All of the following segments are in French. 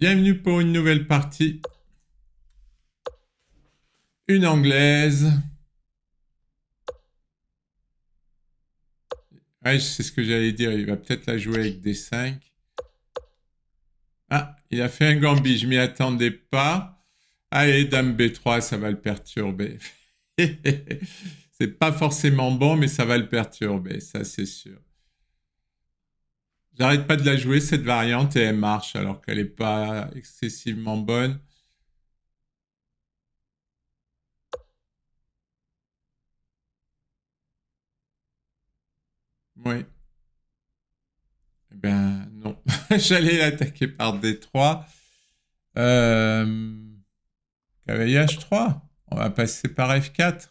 Bienvenue pour une nouvelle partie. Une anglaise. Ouais, c'est ce que j'allais dire. Il va peut-être la jouer avec des 5. Ah, il a fait un gambit. Je m'y attendais pas. Allez, dame B3, ça va le perturber. C'est pas forcément bon, mais ça va le perturber, ça c'est sûr. J'arrête pas de la jouer, cette variante, et elle marche, alors qu'elle n'est pas excessivement bonne. Oui. Eh ben non. J'allais l'attaquer par D3. Euh, Cavalier H3. On va passer par F4.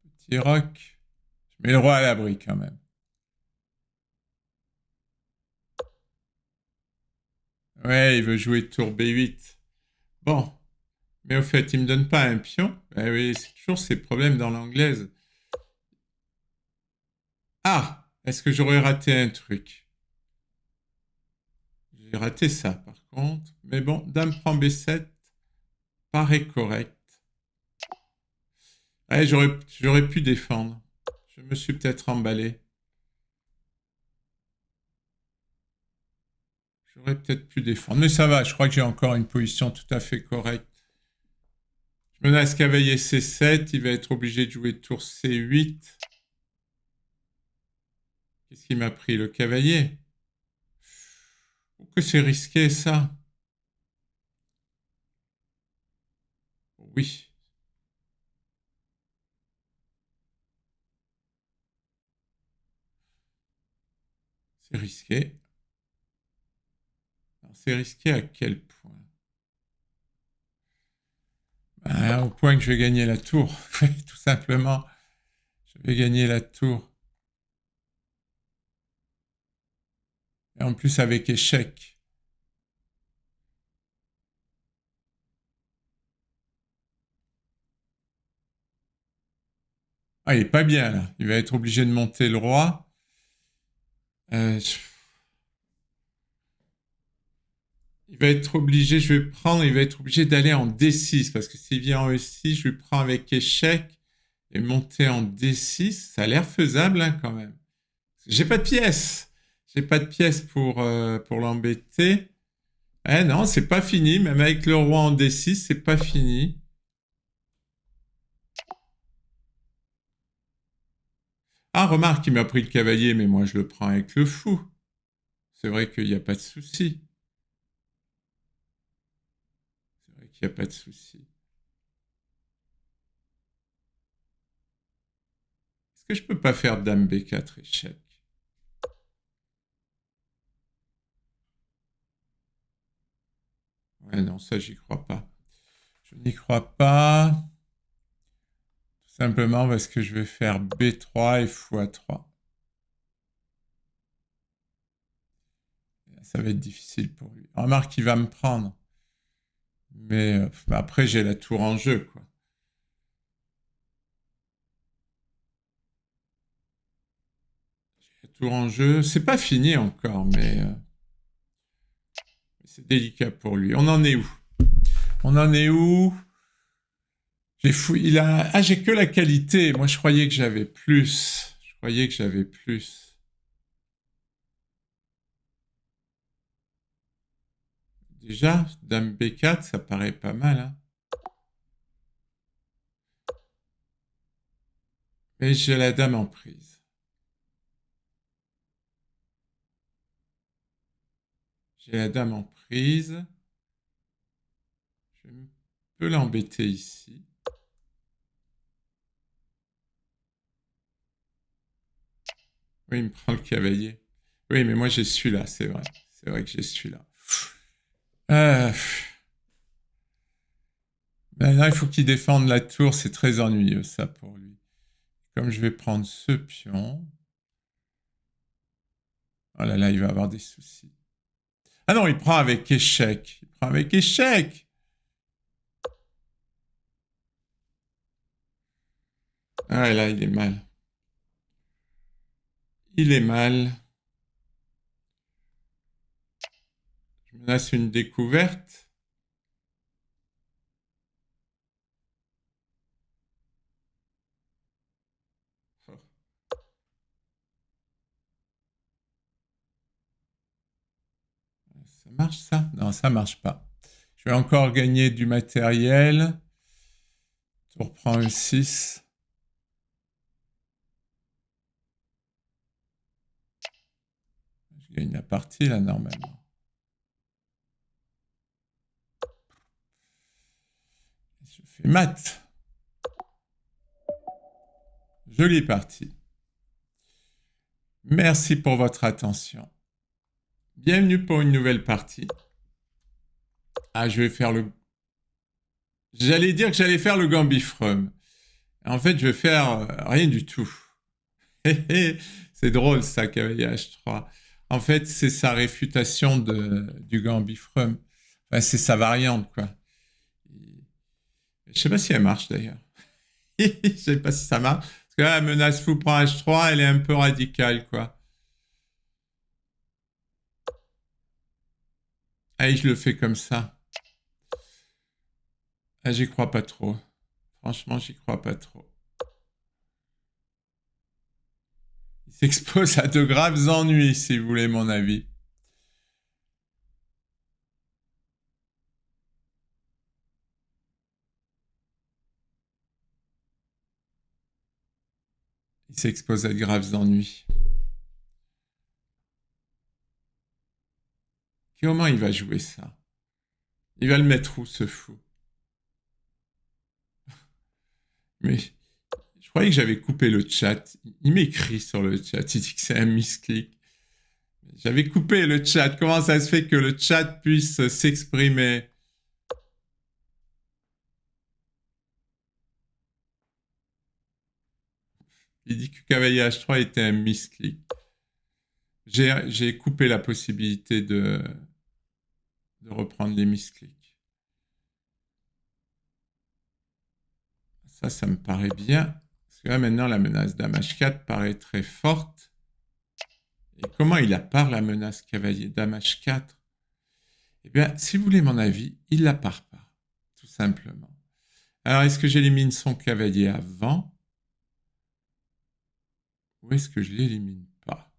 Petit roc. Je mets le roi à l'abri quand même. Ouais, il veut jouer tour B8. Bon. Mais au fait, il me donne pas un pion. Eh oui, c'est toujours ces problèmes dans l'anglaise. Ah! Est-ce que j'aurais raté un truc? J'ai raté ça par contre. Mais bon, dame prend B7. Paraît correct. Ouais, j'aurais pu défendre. Je me suis peut-être emballé. J'aurais peut-être pu défendre. Mais ça va, je crois que j'ai encore une position tout à fait correcte. Je menace cavalier C7. Il va être obligé de jouer tour C8. Qu'est-ce qu'il m'a pris? Le cavalier? Oh, que c'est risqué ça. Oui, c'est risqué. C'est risqué à quel point? Ben, au point que je vais gagner la tour. Tout simplement, je vais gagner la tour. Et en plus avec échec. Ah, il est pas bien là. Il va être obligé de monter le roi. Euh, il va être obligé, je vais prendre, il va être obligé d'aller en D6 parce que s'il vient en E6, je lui prends avec échec et monter en D6. Ça a l'air faisable hein, quand même. J'ai pas de pièces. J'ai pas de pièces pour l'embêter. Eh non, c'est pas fini. Même avec le roi en D6, c'est pas fini. Ah, remarque, il m'a pris le cavalier, mais moi je le prends avec le fou. C'est vrai qu'il n'y a pas de souci. C'est vrai qu'il n'y a pas de souci. Est-ce que je peux pas faire dame B4 échec? Ouais, non, ça, j'y crois pas. Je n'y crois pas. Tout simplement parce que je vais faire B3 et x3. Ça va être difficile pour lui. Remarque, il va me prendre. Mais après, j'ai la tour en jeu, quoi. La tour en jeu, c'est pas fini encore, mais c'est délicat pour lui. On en est où? On en est où? J'ai fou... Il a... Ah, j'ai que la qualité. Moi, je croyais que j'avais plus. Je croyais que j'avais plus. Déjà, dame B4, ça paraît pas mal, hein. Mais j'ai la dame en prise. J'ai la dame en prise. Je peux l'embêter ici. Oui, il me prend le cavalier. Oui, mais moi j'ai celui-là, c'est vrai. C'est vrai que j'ai celui-là. Euh... Maintenant, il faut qu'il défende la tour. C'est très ennuyeux, ça, pour lui. Comme je vais prendre ce pion. Oh là là, il va avoir des soucis. Ah non, il prend avec échec. Il prend avec échec. Ah là, il est mal. Il est mal. Je menace une découverte. Ça marche ça? Non, ça marche pas. Je vais encore gagner du matériel. Tour prend E6. Je gagne la partie là normalement. Je fais mat. Jolie partie. Merci pour votre attention. Bienvenue pour une nouvelle partie. Ah, je vais faire le... J'allais dire que j'allais faire le Gambifrum. En fait, je vais faire rien du tout. C'est drôle ça, cavalier H3. En fait, c'est sa réfutation du Gambifrum. Enfin, c'est sa variante, quoi. Je sais pas si elle marche d'ailleurs. Je sais pas si ça marche. Parce que là, la menace fou prend H3, elle est un peu radicale, quoi. Allez, je le fais comme ça. Ah, j'y crois pas trop. Franchement, j'y crois pas trop. Il s'expose à de graves ennuis, si vous voulez mon avis. Il s'expose à de graves ennuis. Comment il va jouer ça? Il va le mettre où, ce fou? Mais je croyais que j'avais coupé le chat. Il m'écrit sur le chat. Il dit que c'est un misclick. J'avais coupé le chat. Comment ça se fait que le chat puisse s'exprimer? Il dit que cavalier H3 était un misclick. J'ai coupé la possibilité de reprendre les misclicks. Ça me paraît bien. Parce que là, maintenant, la menace dame H4 paraît très forte. Et comment il appare la menace cavalier dame H4? Eh bien, si vous voulez mon avis, il l'appare pas, tout simplement. Alors, est-ce que j'élimine son cavalier avant? Ou est-ce que je l'élimine pas?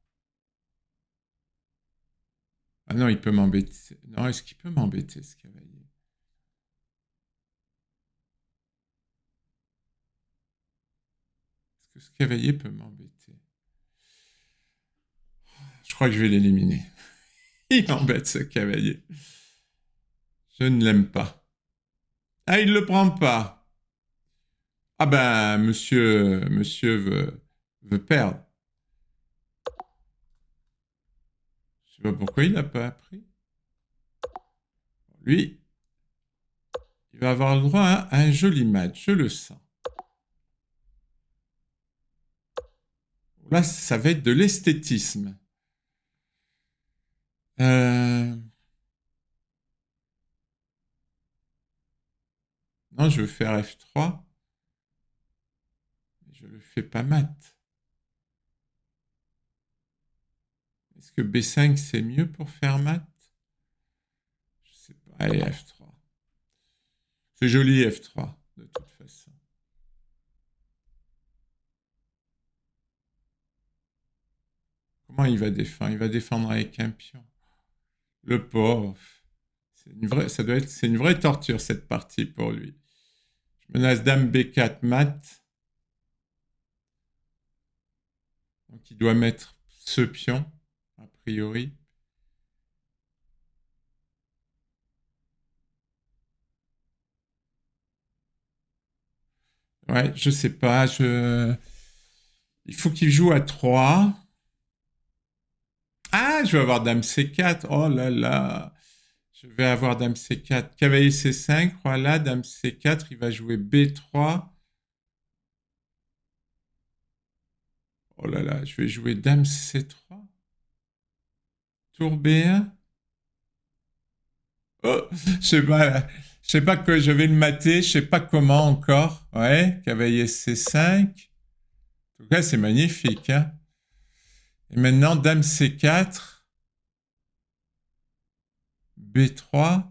Ah non, il peut m'embêter. Non, est-ce qu'il peut m'embêter, ce cavalier? Est-ce que ce cavalier peut m'embêter? Je crois que je vais l'éliminer. Il m'embête, ce cavalier. Je ne l'aime pas. Ah, il ne le prend pas. Ah ben, monsieur veut perdre. Je sais pas pourquoi il n'a pas appris. Lui, il va avoir le droit à un joli match, je le sens. Là, ça va être de l'esthétisme. Non, je veux faire F3. Je le fais pas mat. Est-ce que B5 c'est mieux pour faire mat? Je sais pas. Allez, F3. C'est joli F3, de toute façon. Comment il va défendre? Il va défendre avec un pion. Le pauvre. C'est une vraie torture cette partie pour lui. Je menace dame B4 mat. Donc il doit mettre ce pion, a priori. Ouais, je sais pas. Il faut qu'il joue à 3. Ah, je vais avoir dame C4. Oh là là. Je vais avoir dame C4. Cavalier C5. Voilà, dame C4. Il va jouer B3. Oh là là, je vais jouer dame C3. Tour B1. Oh, je sais pas que je vais le mater. Je sais pas comment encore. Ouais, cavalier C5. En tout cas, c'est magnifique, hein. Et maintenant, dame C4. B3,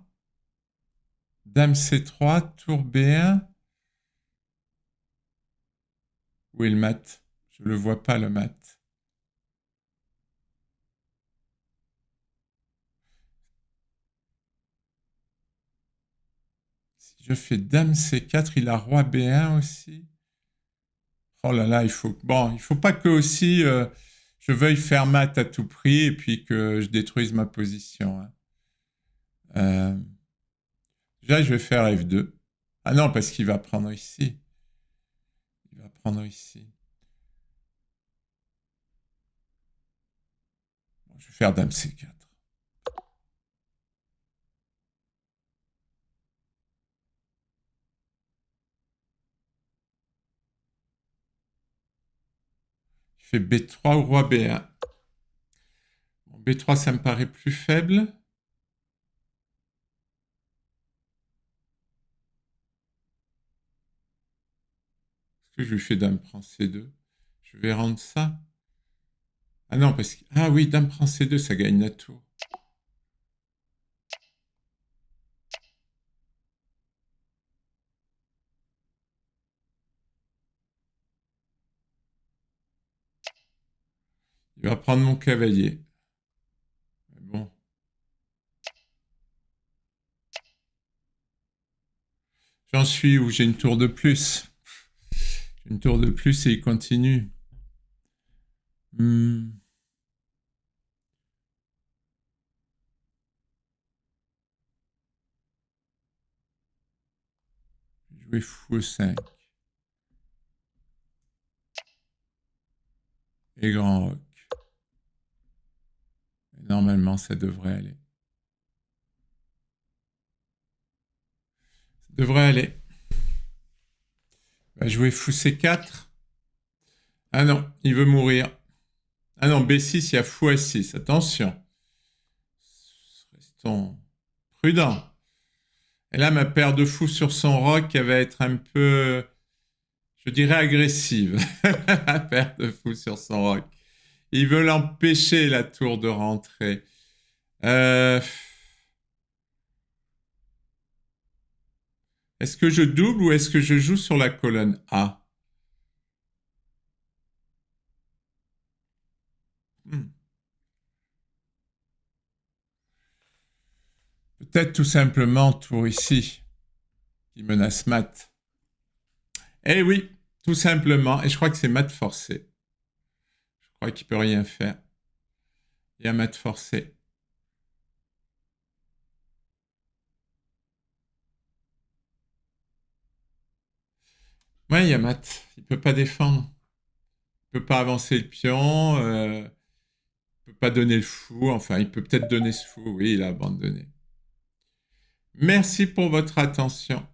Dame C3, Tour B1. Où est le mat? Je ne le vois pas, le mat. Si je fais Dame C4, il a Roi B1 aussi. Oh là là, il faut... Bon, il faut pas que aussi je veuille faire mat à tout prix et puis que je détruise ma position. Hein. Euh, Déjà, je vais faire F2. Ah non, parce qu'il va prendre ici. Il va prendre ici. Bon, je vais faire Dame C4. Il fait B3 ou Roi B1. Bon, B3, ça me paraît plus faible. Est-ce que je lui fais Dame prend C2? Je vais rendre ça. Ah non, parce que... Ah oui, Dame prend C2, ça gagne la tour. Il va prendre mon cavalier. Mais bon. J'en suis où j'ai une tour de plus. J'ai une tour de plus et il continue. Hmm. Jouer fou 5. Et grand roc. Et normalement, ça devrait aller. Ça devrait aller. Il va jouer fou C4. Ah non, il veut mourir. Ah non, B6, il y a fou A6. Attention. Restons prudents. Et là, ma paire de fous sur son roc, elle va être un peu, je dirais, agressive. Ma paire de fous sur son roc. Il veut l'empêcher, la tour, de rentrer. Est-ce que je double ou est-ce que je joue sur la colonne A? Hmm. Peut-être tout simplement tour ici, qui menace mat. Eh oui, tout simplement. Et je crois que c'est mat forcé. Je crois qu'il peut rien faire. Il y a mat forcé. Ouais, il y a mat. Il peut pas défendre. Il peut pas avancer le pion. Il peut pas donner le fou. Enfin, il peut peut-être donner ce fou. Oui, il a abandonné. Merci pour votre attention.